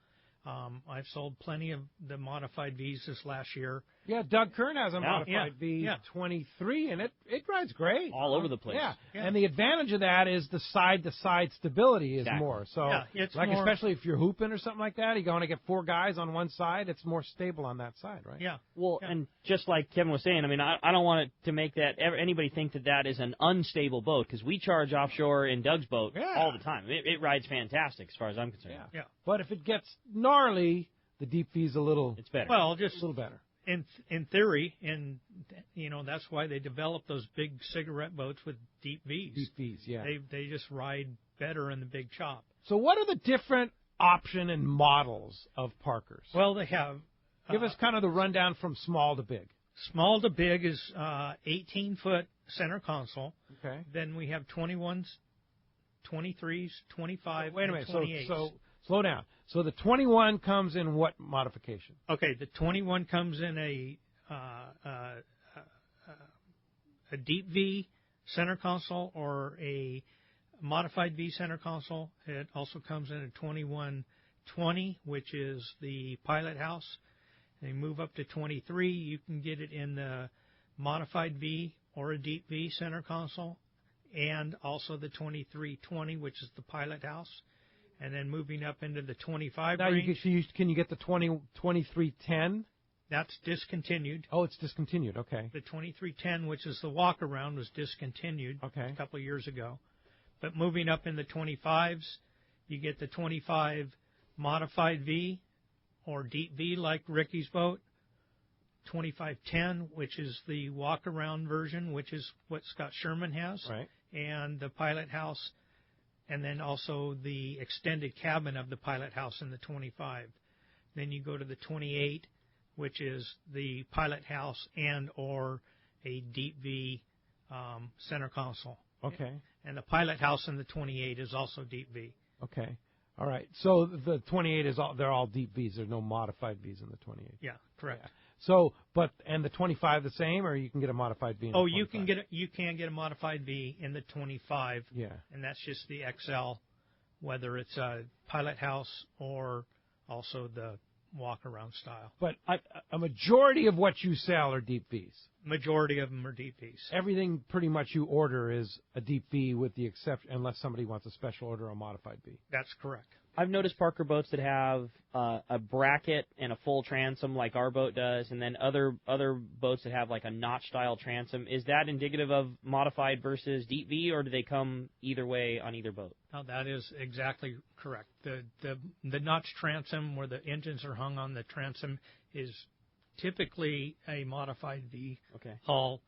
I've sold plenty of the modified Vs this last year. Yeah, Doug Kern has a modified V23, and it rides great. All over the place. Yeah. And the advantage of that is the side-to-side stability is more. So, especially if you're hooping or something like that, you want to get 4 guys on one side, it's more stable on that side, right? Yeah. Well, and just like Kevin was saying, I mean, I don't want it to make anybody think that is an unstable boat, because we charge offshore in Doug's boat all the time. It rides fantastic as far as I'm concerned. Yeah. But if it gets gnarly, the deep V's it's better. Well, just a little better. In theory, and that's why they developed those big cigarette boats with deep V's. Deep V's, yeah. They just ride better in the big chop. So what are the different option and models of Parkers? Well, they have. Give us kind of the rundown from small to big. Small to big is 18-foot center console. Okay. Then we have 21s, 23s, 25, Wait a minute. 28s. So slow down. So the 21 comes in what modification? Okay, the 21 comes in a deep V center console or a modified V center console. It also comes in a 2120, which is the pilot house. And you move up to 23, you can get it in the modified V or a deep V center console, and also the 2320, which is the pilot house. And then moving up into the 25 now range. Can you get the 2310? That's discontinued. Oh, it's discontinued. Okay. The 2310, which is the walk-around, was discontinued a couple of years ago. But moving up in the 25s, you get the 25 Modified V or Deep V like Ricky's boat. 2510, which is the walk-around version, which is what Scott Sherman has. Right. And the Pilot House, and then also the extended cabin of the Pilot House in the 25. Then you go to the 28, which is the Pilot House and or a Deep V center console. Okay. And the Pilot House in the 28 is also Deep V. Okay. All right. So the 28 is they're all Deep Vs. There's no modified Vs in the 28. Yeah, correct. Yeah. So, and the 25 the same, or you can get a modified V in the 25? You can get a modified V in the 25. Yeah. And that's just the XL, whether it's a Pilot House or also the walk-around style. But a majority of what you sell are Deep Vs. Majority of them are Deep Vs. Everything pretty much you order is a Deep V with the exception, unless somebody wants a special order or a modified V. That's correct. I've noticed Parker boats that have a bracket and a full transom like our boat does, and then other boats that have like a notch-style transom. Is that indicative of modified versus Deep V, or do they come either way on either boat? No, that is exactly correct. The notch transom where the engines are hung on the transom is typically a modified V hull,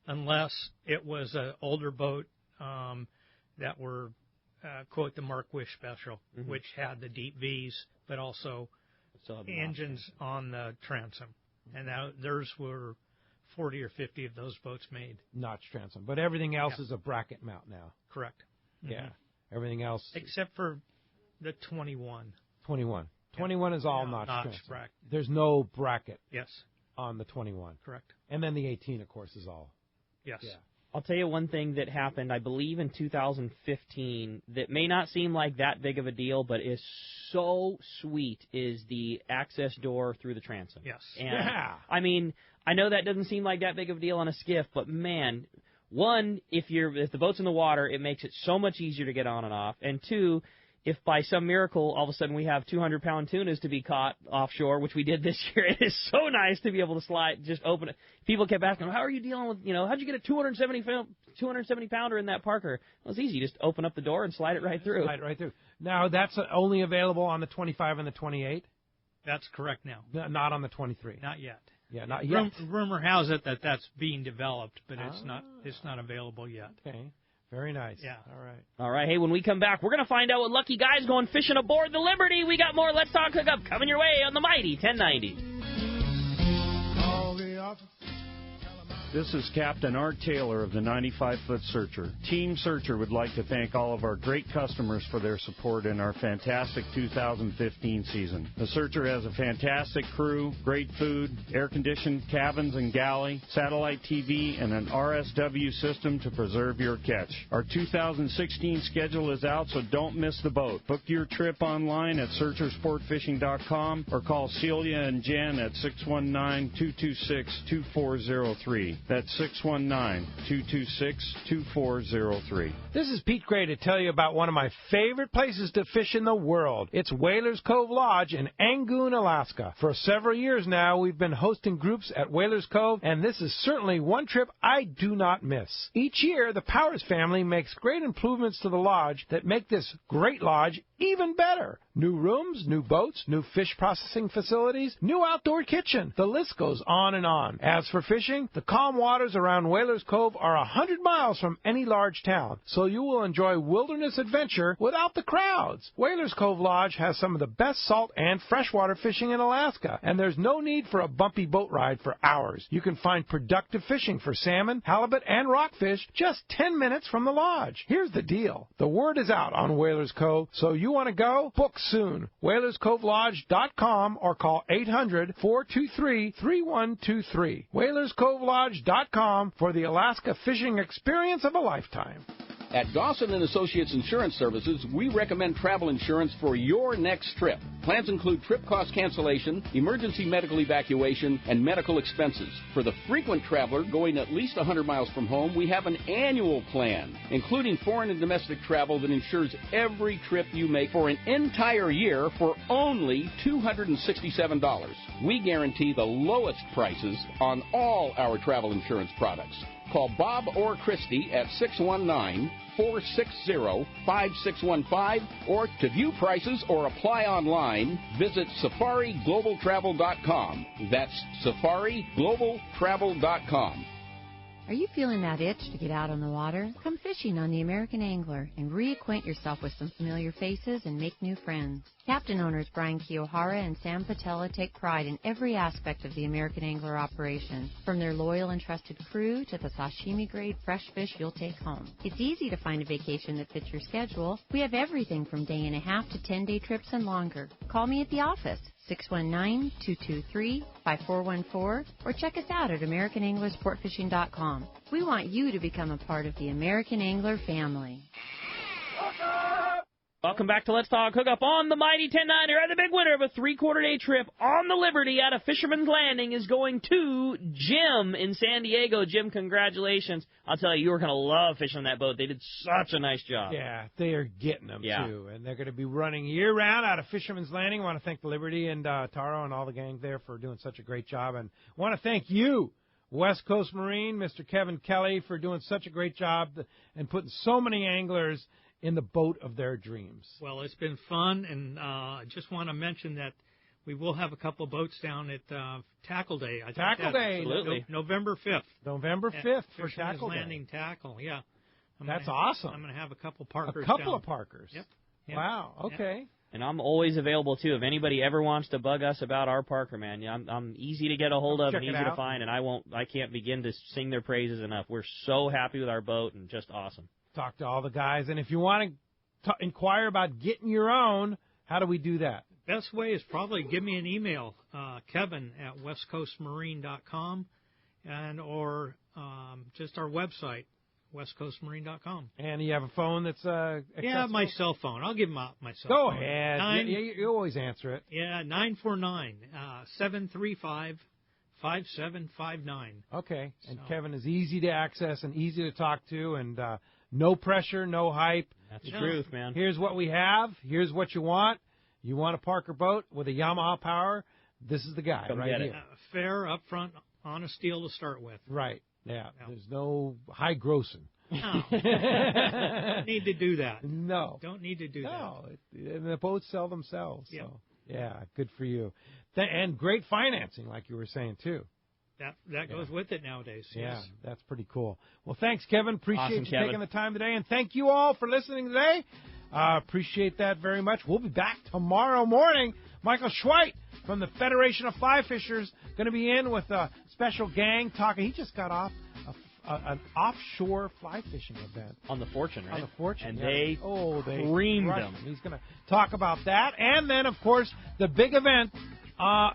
unless it was an older boat that were quote the Mark Wish Special, which had the Deep Vs, but also engines on the transom. And theirs were 40 or 50 of those boats made. Notch transom. But everything else is a bracket mount now. Correct. Yeah. Everything else. Except for the 21. 21. 21 is all notch transom. Bracket. There's no bracket. Yes. On the 21. Correct. And then the 18, of course, is all. Yes. Yeah. I'll tell you one thing that happened, I believe, in 2015 that may not seem like that big of a deal, but is so sweet, is the access door through the transom. Yes. And, I mean, I know that doesn't seem like that big of a deal on a skiff, but, man, one, if the boat's in the water, it makes it so much easier to get on and off. And two, if by some miracle all of a sudden we have 200-pound tunas to be caught offshore, which we did this year, it is so nice to be able to just open it. People kept asking, how are you dealing with, how'd you get a 270-pounder in that Parker? Well, it's easy. Just open up the door and slide it right through. Slide it right through. Now, that's only available on the 25 and the 28? That's correct now. Not on the 23? Not yet. Yeah, not yet. Rumor has it that that's being developed, but it's not available yet. Okay. Very nice. Yeah. All right. All right. Hey, when we come back, we're going to find out what lucky guy's going fishing aboard the Liberty. We got more Let's Talk Hookup coming your way on the Mighty 1090. This is Captain Art Taylor of the 95-Foot Searcher. Team Searcher would like to thank all of our great customers for their support in our fantastic 2015 season. The Searcher has a fantastic crew, great food, air-conditioned cabins and galley, satellite TV, and an RSW system to preserve your catch. Our 2016 schedule is out, so don't miss the boat. Book your trip online at searchersportfishing.com or call Celia and Jen at 619-226-2403. That's 619-226-2403. This is Pete Gray to tell you about one of my favorite places to fish in the world. It's Whalers Cove Lodge in Angoon, Alaska. For several years now, we've been hosting groups at Whalers Cove, and this is certainly one trip I do not miss. Each year, the Powers family makes great improvements to the lodge that make this great lodge even better. New rooms, new boats, new fish processing facilities, new outdoor kitchen. The list goes on and on. As for fishing, the calm waters around Whalers Cove are 100 miles from any large town, so you will enjoy wilderness adventure without the crowds. Whalers Cove Lodge has some of the best salt and freshwater fishing in Alaska, and there's no need for a bumpy boat ride for hours. You can find productive fishing for salmon, halibut, and rockfish just 10 minutes from the lodge. Here's the deal. The word is out on Whalers Cove, so you want to go? Book soon. WhalersCoveLodge.com or call 800-423-3123. WhalersCoveLodge.com for the Alaska fishing experience of a lifetime. At Dawson & Associates Insurance Services, we recommend travel insurance for your next trip. Plans include trip cost cancellation, emergency medical evacuation, and medical expenses. For the frequent traveler going at least 100 miles from home, we have an annual plan, including foreign and domestic travel that insures every trip you make for an entire year for only $267. We guarantee the lowest prices on all our travel insurance products. Call Bob or Christy at 619-460-5615, or to view prices or apply online, visit safariglobaltravel.com. That's safariglobaltravel.com. Are you feeling that itch to get out on the water? Come fishing on the American Angler and reacquaint yourself with some familiar faces and make new friends. Captain owners Brian Kiyohara and Sam Patella take pride in every aspect of the American Angler operation, from their loyal and trusted crew to the sashimi-grade fresh fish you'll take home. It's easy to find a vacation that fits your schedule. We have everything from day and a half to 10-day trips and longer. Call me at the office, 619-223-5414, or check us out at AmericanAnglerSportFishing.com. We want you to become a part of the American Angler family. Welcome back to Let's Talk Hookup on the Mighty 1090. The big winner of a three-quarter-day trip on the Liberty out of Fisherman's Landing is going to Jim in San Diego. Jim, congratulations. I'll tell you, you were going to love fishing on that boat. They did such a nice job. Yeah, they are getting them, too. And they're going to be running year-round out of Fisherman's Landing. I want to thank the Liberty and Taro and all the gang there for doing such a great job. And I want to thank you, West Coast Marine, Mr. Kevin Kelly, for doing such a great job and putting so many anglers in the boat of their dreams. Well, it's been fun, and I just want to mention that we will have a couple of boats down at Tackle Day. Tackle Day. Absolutely. November 5th. November 5th for Tackle Day. Landing Tackle, yeah. That's awesome. I'm going to have a couple of Parkers A couple down. of Parkers. Yep. Wow, okay. Yep. And I'm always available, too. If anybody ever wants to bug us about our Parker, man, I'm easy to get a hold of and easy to find, and I can't begin to sing their praises enough. We're so happy with our boat and just awesome. Talk to all the guys. And if you want to inquire about getting your own, how do we do that? Best way is probably give me an email, Kevin at westcoastmarine.com, or just our website, westcoastmarine.com. And you have a phone that's accessible? Yeah, my cell phone. I'll give my cell Go phone. ahead. You always answer it. Yeah, 949-735-5759. Okay. And Kevin is easy to access and easy to talk to, and no pressure, no hype. That's the truth, man. Here's what we have. Here's what you want. You want a Parker boat with a Yamaha power? This is the guy right here. Fair, upfront, honest deal to start with. Right. Yeah. There's no high grossing. No. Don't need to do that. No. Don't need to do that. No. And the boats sell themselves. Yep. So, yeah, good for you. And great financing, like you were saying, too. That goes with it nowadays. Yeah, yes. that's pretty cool. Well, thanks, Kevin. Appreciate awesome, you Kevin. taking the time today. And thank you all for listening today. Appreciate that very much. We'll be back tomorrow morning. Michael Schweit from the Federation of Fly Fishers going to be in with a special gang talking. He just got off an offshore fly fishing event. On the Fortune, right? On the Fortune. And yeah. they creamed crushed them. He's going to talk about that. And then, of course, the big event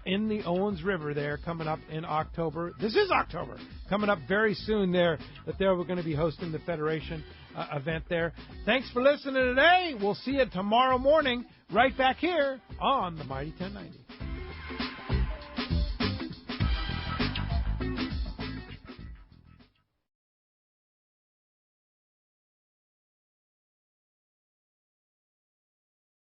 in the Owens River there coming up in October. This is October. Coming up very soon there that we're going to be hosting the Federation event there. Thanks for listening today. We'll see you tomorrow morning right back here on the Mighty 1090.